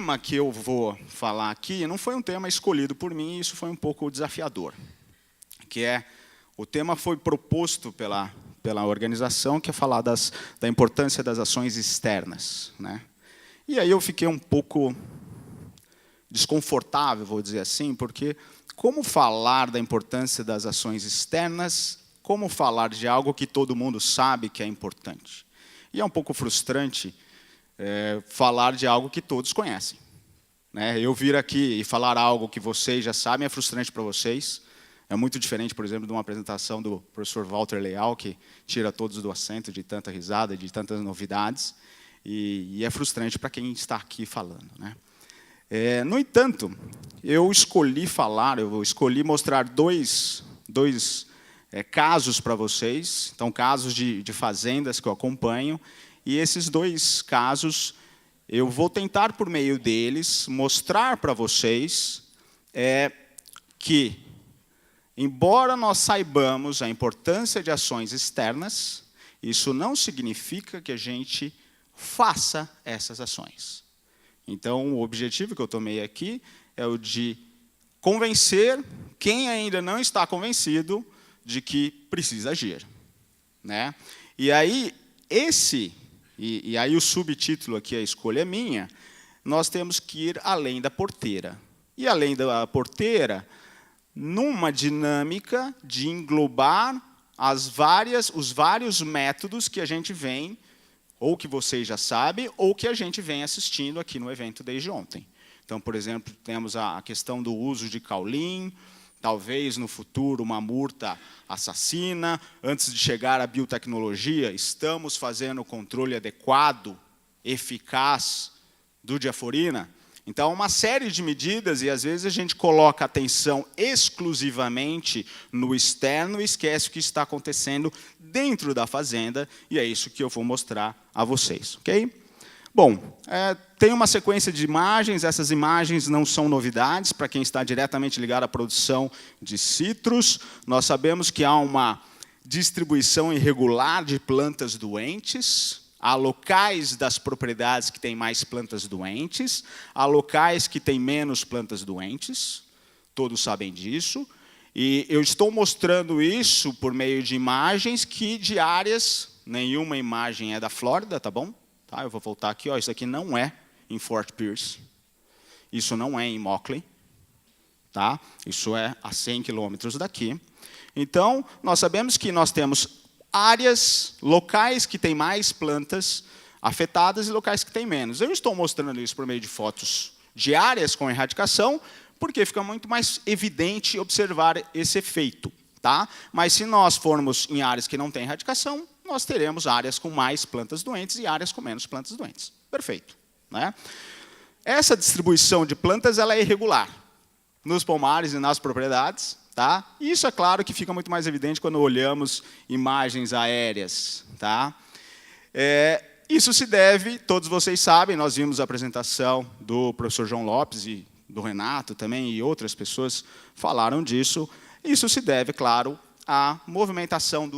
tema que eu vou falar aqui não foi um tema escolhido por mim, isso foi um pouco desafiador. O tema foi proposto pela organização, que é falar da importância das ações externas, né? E aí eu fiquei um pouco desconfortável, vou dizer assim, porque como falar da importância das ações externas, como falar de algo que todo mundo sabe que é importante? E é um pouco frustrante falar de algo que todos conhecem, né? Eu vir aqui e falar algo que vocês já sabem é frustrante para vocês. É muito diferente, por exemplo, de uma apresentação do professor Walter Leal, que tira todos do assento de tanta risada, de tantas novidades, e é frustrante para quem está aqui falando, né? No entanto, eu escolhi mostrar dois casos para vocês, então casos de fazendas que eu acompanho, e esses dois casos eu vou tentar, por meio deles, mostrar para vocês que, embora nós saibamos a importância de ações externas, isso não significa que a gente faça essas ações. Então, o objetivo que eu tomei aqui é o de convencer quem ainda não está convencido de que precisa agir, né? E aí, aí o subtítulo aqui, a escolha é minha, nós temos que ir além da porteira. E além da porteira, numa dinâmica de englobar os vários métodos que a gente vem, ou que vocês já sabem, ou que a gente vem assistindo aqui no evento desde ontem. Então, por exemplo, temos a questão do uso de caulim, talvez no futuro uma murta assassina. Antes de chegar à biotecnologia, estamos fazendo o controle adequado, eficaz do diaforina. Então, uma série de medidas, e às vezes a gente coloca atenção exclusivamente no externo e esquece o que está acontecendo dentro da fazenda, e é isso que eu vou mostrar a vocês, ok? Bom, tem uma sequência de imagens, essas imagens não são novidades para quem está diretamente ligado à produção de citros. Nós sabemos que há uma distribuição irregular de plantas doentes. Há locais das propriedades que têm mais plantas doentes, há locais que têm menos plantas doentes, todos sabem disso, e eu estou mostrando isso por meio de imagens que de áreas, nenhuma imagem é da Flórida, tá bom? Tá, eu vou voltar aqui, ó, isso aqui não é em Fort Pierce, isso não é em Immokalee, tá? Isso é a 100 quilômetros daqui. Então, nós sabemos que nós temos áreas, locais que têm mais plantas afetadas e locais que têm menos. Eu estou mostrando isso por meio de fotos de áreas com erradicação, porque fica muito mais evidente observar esse efeito, tá? Mas se nós formos em áreas que não têm erradicação, nós teremos áreas com mais plantas doentes e áreas com menos plantas doentes. Perfeito, né? Essa distribuição de plantas ela é irregular nos pomares e nas propriedades. Tá? Isso é claro que fica muito mais evidente quando olhamos imagens aéreas. Tá? Isso se deve, todos vocês sabem, nós vimos a apresentação do professor João Lopes e do Renato também, e outras pessoas falaram disso. Isso se deve, claro, à movimentação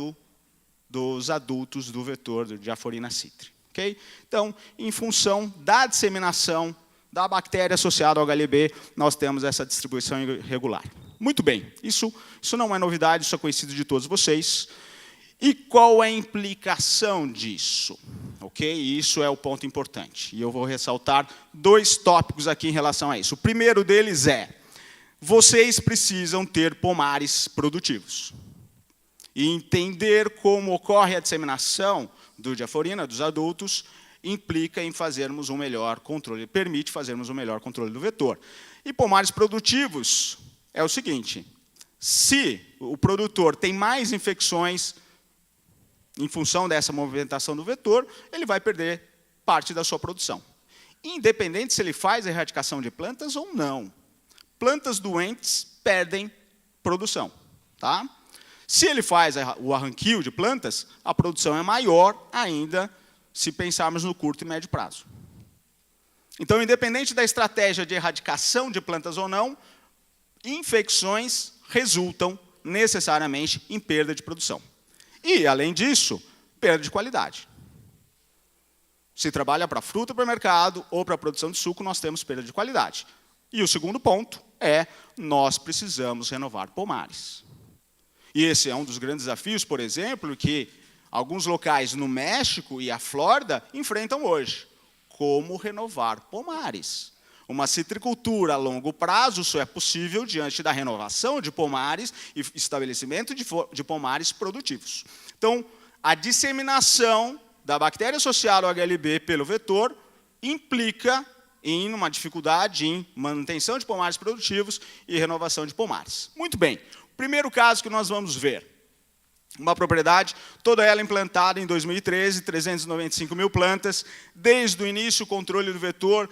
dos adultos do vetor do Diaphorina citri. Okay? Então, em função da disseminação da bactéria associada ao HLB, nós temos essa distribuição irregular. Muito bem, isso não é novidade, isso é conhecido de todos vocês. E qual é a implicação disso? Okay? Isso é o ponto importante. E eu vou ressaltar dois tópicos aqui em relação a isso. O primeiro deles é, vocês precisam ter pomares produtivos. E entender como ocorre a disseminação do Diaphorina, dos adultos, implica em fazermos um melhor controle, permite fazermos um melhor controle do vetor. E pomares produtivos é o seguinte, se o produtor tem mais infecções em função dessa movimentação do vetor, ele vai perder parte da sua produção. Independente se ele faz a erradicação de plantas ou não. Plantas doentes perdem produção. Tá? Se ele faz o arranquio de plantas, a produção é maior ainda se pensarmos no curto e médio prazo. Então, independente da estratégia de erradicação de plantas ou não, infecções resultam necessariamente em perda de produção. E, além disso, perda de qualidade. Se trabalha para fruta para mercado ou para produção de suco, nós temos perda de qualidade. E o segundo ponto é, nós precisamos renovar pomares. E esse é um dos grandes desafios, por exemplo, que alguns locais no México e a Flórida enfrentam hoje. Como renovar pomares. Uma citricultura a longo prazo só é possível diante da renovação de pomares e estabelecimento de pomares produtivos. Então, a disseminação da bactéria associada ao HLB pelo vetor implica em uma dificuldade em manutenção de pomares produtivos e renovação de pomares. Muito bem, o primeiro caso que nós vamos ver, uma propriedade, toda ela implantada em 2013, 395 mil plantas. Desde o início, o controle do vetor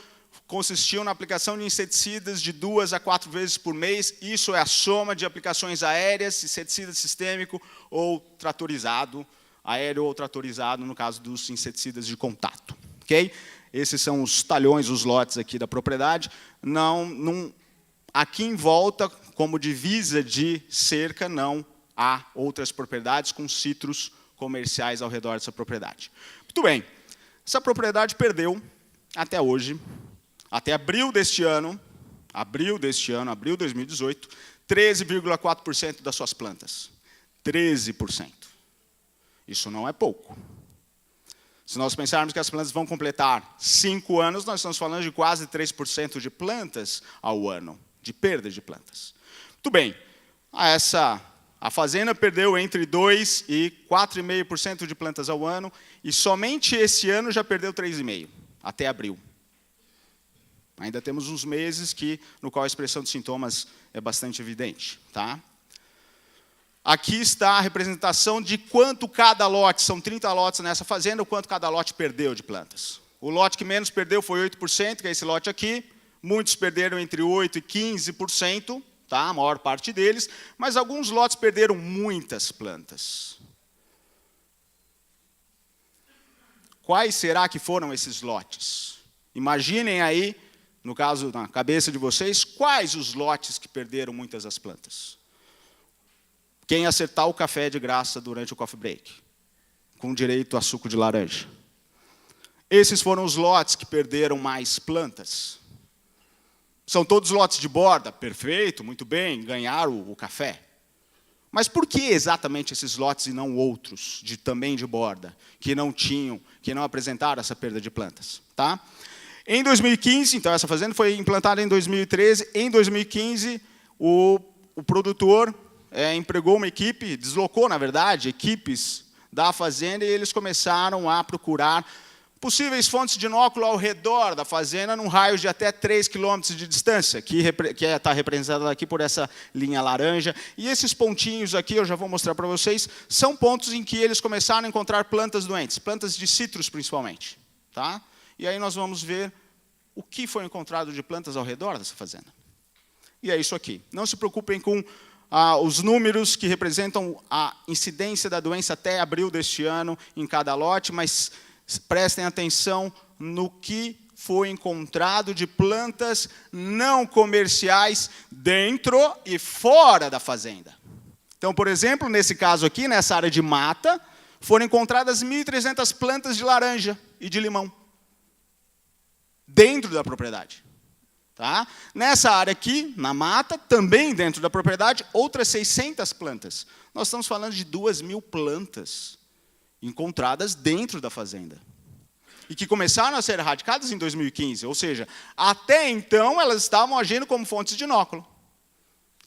consistiu na aplicação de inseticidas de 2 a 4 vezes por mês. Isso é a soma de aplicações aéreas, inseticida sistêmico ou tratorizado, aéreo ou tratorizado, no caso dos inseticidas de contato. Okay? Esses são os talhões, os lotes aqui da propriedade. Aqui em volta, como divisa de cerca, não há outras propriedades com citros comerciais ao redor dessa propriedade. Muito bem, essa propriedade perdeu, até hoje, até abril deste ano, abril 2018, 13,4% das suas plantas. 13%. Isso não é pouco. Se nós pensarmos que as plantas vão completar 5 anos, nós estamos falando de quase 3% de plantas ao ano, de perda de plantas. Muito bem, a fazenda perdeu entre 2% e 4,5% de plantas ao ano, e somente esse ano já perdeu 3,5%, até abril. Ainda temos uns meses no qual a expressão de sintomas é bastante evidente. Tá? Aqui está a representação de quanto cada lote, são 30 lotes nessa fazenda, o quanto cada lote perdeu de plantas. O lote que menos perdeu foi 8%, que é esse lote aqui. Muitos perderam entre 8% e 15%. Tá, a maior parte deles, mas alguns lotes perderam muitas plantas. Quais será que foram esses lotes? Imaginem aí, no caso, na cabeça de vocês, quais os lotes que perderam muitas das plantas? Quem acertar o café de graça durante o coffee break, com direito a suco de laranja. Esses foram os lotes que perderam mais plantas. São todos lotes de borda? Perfeito, muito bem, ganharam o café. Mas por que exatamente esses lotes e não outros, também de borda, que não apresentaram essa perda de plantas? Tá? Em 2015, então essa fazenda foi implantada em 2013, em 2015 o produtor empregou uma equipe, deslocou, na verdade, equipes da fazenda, e eles começaram a procurar possíveis fontes de inóculo ao redor da fazenda, num raio de até 3 quilômetros de distância, que está representada aqui por essa linha laranja. E esses pontinhos aqui, eu já vou mostrar para vocês, são pontos em que eles começaram a encontrar plantas doentes, plantas de citros principalmente. Tá? E aí nós vamos ver o que foi encontrado de plantas ao redor dessa fazenda. E é isso aqui. Não se preocupem com os números que representam a incidência da doença até abril deste ano em cada lote, mas prestem atenção no que foi encontrado de plantas não comerciais dentro e fora da fazenda. Então, por exemplo, nesse caso aqui, nessa área de mata, foram encontradas 1.300 plantas de laranja e de limão dentro da propriedade. Tá? Nessa área aqui, na mata, também dentro da propriedade, outras 600 plantas. Nós estamos falando de 2.000 plantas encontradas dentro da fazenda. E que começaram a ser erradicadas em 2015. Ou seja, até então, elas estavam agindo como fontes de inóculo.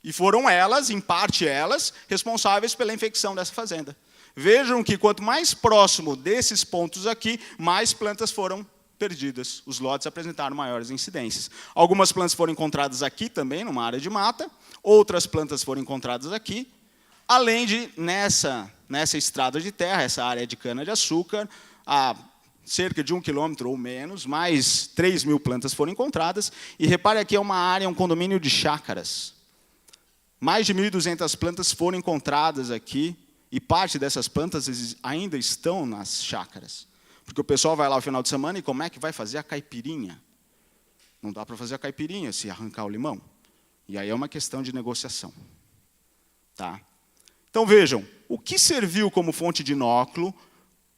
E foram elas, em parte elas, responsáveis pela infecção dessa fazenda. Vejam que quanto mais próximo desses pontos aqui, mais plantas foram perdidas. Os lotes apresentaram maiores incidências. Algumas plantas foram encontradas aqui também, numa área de mata. Outras plantas foram encontradas aqui. Além de, nessa estrada de terra, essa área de cana-de-açúcar, a cerca de 1 quilômetro ou menos, mais 3.000 plantas foram encontradas. E repare aqui, é uma área, um condomínio de chácaras. Mais de 1.200 plantas foram encontradas aqui, e parte dessas plantas ainda estão nas chácaras. Porque o pessoal vai lá no final de semana e como é que vai fazer a caipirinha? Não dá para fazer a caipirinha se arrancar o limão. E aí é uma questão de negociação. Tá? Então vejam, o que serviu como fonte de inóculo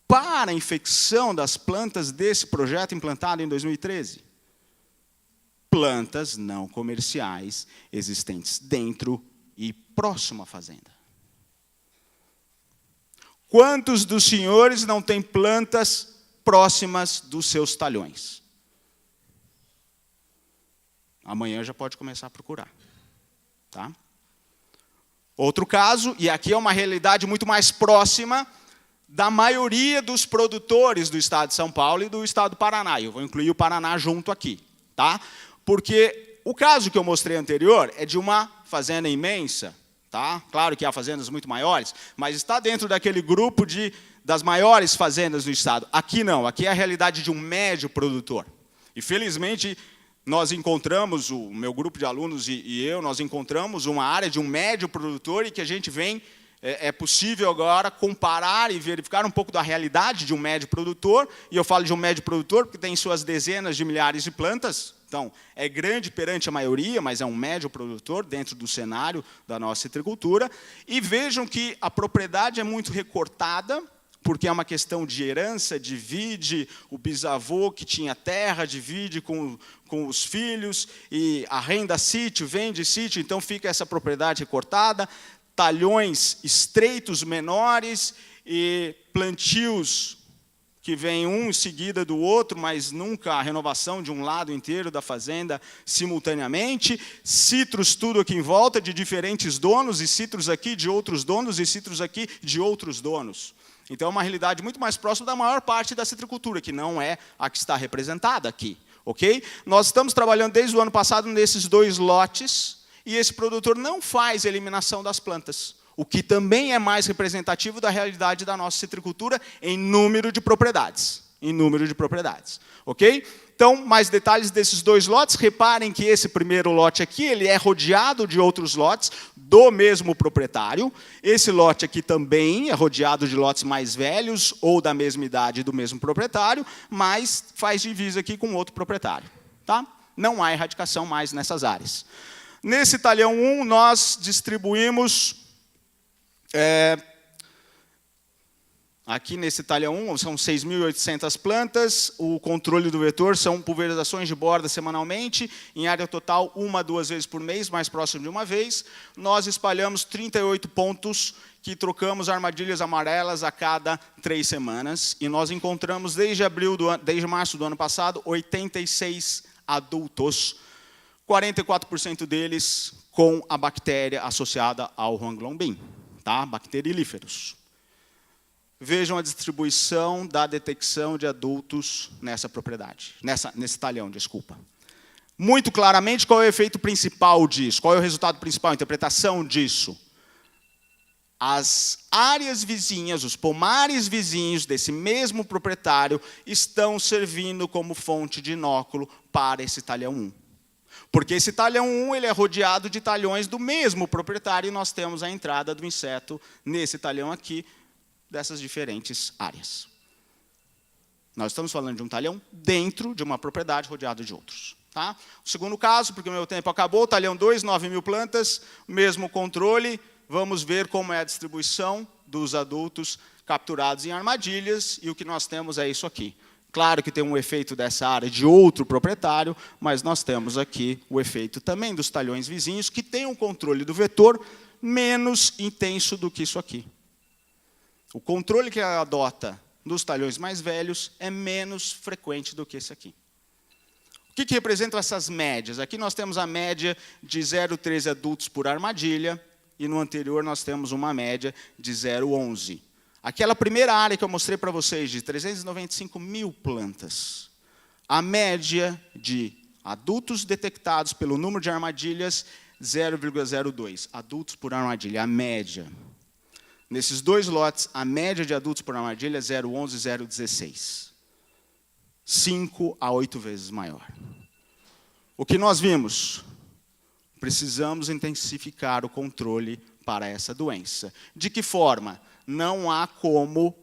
para a infecção das plantas desse projeto implantado em 2013. Plantas não comerciais existentes dentro e próximo à fazenda. Quantos dos senhores não têm plantas próximas dos seus talhões? Amanhã já pode começar a procurar. Tá? Outro caso, e aqui é uma realidade muito mais próxima da maioria dos produtores do estado de São Paulo e do estado do Paraná. Eu vou incluir o Paraná junto aqui. Tá? Porque o caso que eu mostrei anterior é de uma fazenda imensa. Tá? Claro que há fazendas muito maiores, mas está dentro daquele grupo das maiores fazendas do estado. Aqui não, aqui é a realidade de um médio produtor. E, felizmente, nós encontramos, o meu grupo de alunos e eu, nós encontramos uma área de um médio produtor e que a gente vem, é possível agora comparar e verificar um pouco da realidade de um médio produtor. E eu falo de um médio produtor porque tem suas dezenas de milhares de plantas. Então, é grande perante a maioria, mas é um médio produtor dentro do cenário da nossa citricultura. E vejam que a propriedade é muito recortada, porque é uma questão de herança, divide o bisavô que tinha terra, divide com os filhos, e arrenda sítio, vende sítio, então fica essa propriedade recortada, talhões estreitos, menores, e plantios que vem um em seguida do outro, mas nunca a renovação de um lado inteiro da fazenda simultaneamente, citros tudo aqui em volta de diferentes donos, e citros aqui de outros donos, e citros aqui de outros donos. Então, é uma realidade muito mais próxima da maior parte da citricultura, que não é a que está representada aqui. Okay? Nós estamos trabalhando desde o ano passado nesses 2 lotes, e esse produtor não faz eliminação das plantas, o que também é mais representativo da realidade da nossa citricultura em número de propriedades. Ok? Então, mais detalhes desses 2 lotes. Reparem que esse primeiro lote aqui ele é rodeado de outros lotes do mesmo proprietário. Esse lote aqui também é rodeado de lotes mais velhos ou da mesma idade do mesmo proprietário, mas faz divisa aqui com outro proprietário. Tá? Não há erradicação mais nessas áreas. Nesse talhão 1, nós distribuímos... aqui nesse talhão 1, são 6.800 plantas, o controle do vetor são pulverizações de borda semanalmente, em área total 1 a 2 vezes por mês, mais próximo de uma vez. Nós espalhamos 38 pontos que trocamos armadilhas amarelas a cada 3 semanas, e nós encontramos desde março do ano passado 86 adultos, 44% deles com a bactéria associada ao Huanglongbin, tá? Bacterilíferos. Vejam a distribuição da detecção de adultos nessa propriedade, nesse talhão, desculpa. Muito claramente, qual é o efeito principal disso? Qual é o resultado principal, a interpretação disso? As áreas vizinhas, os pomares vizinhos desse mesmo proprietário estão servindo como fonte de inóculo para esse talhão 1. Porque esse talhão 1 ele é rodeado de talhões do mesmo proprietário, e nós temos a entrada do inseto nesse talhão aqui, dessas diferentes áreas. Nós estamos falando de um talhão dentro de uma propriedade rodeada de outros. Tá? O segundo caso, porque o meu tempo acabou, talhão 2, 9.000 plantas, mesmo controle. Vamos ver como é a distribuição dos adultos capturados em armadilhas, e o que nós temos é isso aqui. Claro que tem um efeito dessa área de outro proprietário, mas nós temos aqui o efeito também dos talhões vizinhos, que tem um controle do vetor menos intenso do que isso aqui. O controle que adota dos talhões mais velhos é menos frequente do que esse aqui. O que representam essas médias? Aqui nós temos a média de 0,13 adultos por armadilha, e no anterior nós temos uma média de 0,11. Aquela primeira área que eu mostrei para vocês, de 395.000 plantas, a média de adultos detectados pelo número de armadilhas, 0,02 adultos por armadilha, a média. Nesses 2 lotes, a média de adultos por armadilha é 0,11 e 0,16. 5 a 8 vezes maior. O que nós vimos? Precisamos intensificar o controle para essa doença. De que forma? Não há como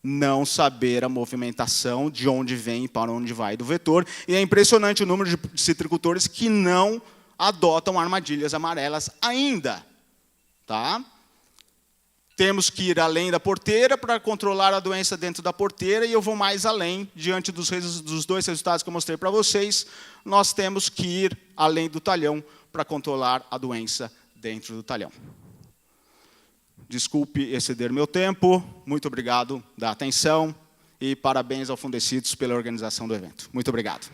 não saber a movimentação de onde vem e para onde vai do vetor. E é impressionante o número de citricultores que não adotam armadilhas amarelas ainda. Tá? temos que ir além da porteira para controlar a doença dentro da porteira, e eu vou mais além, diante dos dois resultados que eu mostrei para vocês, nós temos que ir além do talhão para controlar a doença dentro do talhão. Desculpe exceder meu tempo, muito obrigado da atenção, e parabéns ao Fundecidos pela organização do evento. Muito obrigado.